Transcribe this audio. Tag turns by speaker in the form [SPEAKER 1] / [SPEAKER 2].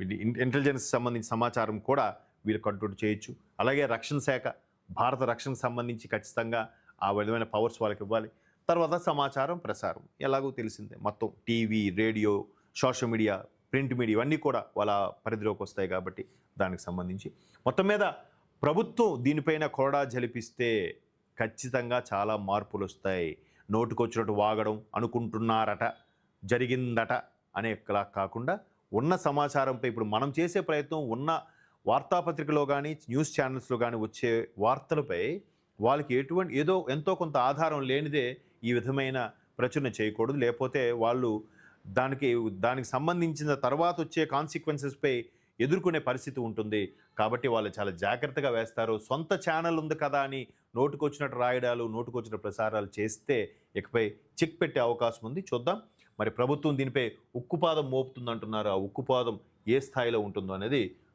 [SPEAKER 1] Intelligence సంబంధించిన సమాచారం కూడా వీళ్ళు కంట్రోల్ చేయొచ్చు. అలాగే రక్షణ శాఖ, భారత రక్షణకు సంబంధించి ఖచ్చితంగా ఆ విధమైన పవర్స్ వాళ్ళకి ఇవ్వాలి. తర్వాత సమాచారం ప్రసారం ఎలాగో తెలిసిందే. మొత్తం TV, radio, social media, print media ఇవన్నీ కూడా వాళ్ళ పరిధిలోకి వస్తాయి కాబట్టి దానికి సంబంధించి మొత్తం మీద ప్రభుత్వం దీనిపైన కొరడా జలిపిస్తే ఖచ్చితంగా చాలా మార్పులొస్తాయి. నోటికొచ్చినట్టు వాగడం, అనుకుంటున్నారట, జరిగిందట అనేలా కాకుండా ఉన్న సమాచారంపై ఇప్పుడు మనం చేసే ప్రయత్నం ఉన్న వార్తాపత్రికలో గానీ, న్యూస్ ఛానల్స్‌లో గానీ వచ్చే వార్తలపై వాళ్ళకి ఏదో ఎంతో కొంత ఆధారం లేనిదే ఈ విధమైన ప్రచురణ చేయకూడదు. లేపోతే వాళ్ళు దానికి సంబంధించిన తర్వాతొచ్చే కాన్సిక్వెన్సెస్‌పై ఎదుర్కొనే పరిస్థితి ఉంటుంది. కాబట్టి వాళ్ళు చాలా జాగ్రత్తగా వేస్తారు. సొంత ఛానల్ ఉంది కదా అని నోటికొచ్చినట్టు రాయడాలు, నోటికొచ్చినట్టు ప్రసారాలు చేస్తే ఇకపై చెక్ పెట్టే అవకాశం ఉంది. చూద్దాం. మరి ప్రభుత్వం దీనిపై ఉక్కుపాదం మోపుతుందంటున్నారు. ఆ ఉక్కుపాదం ఏ స్థాయిలో ఉంటుందో అనేది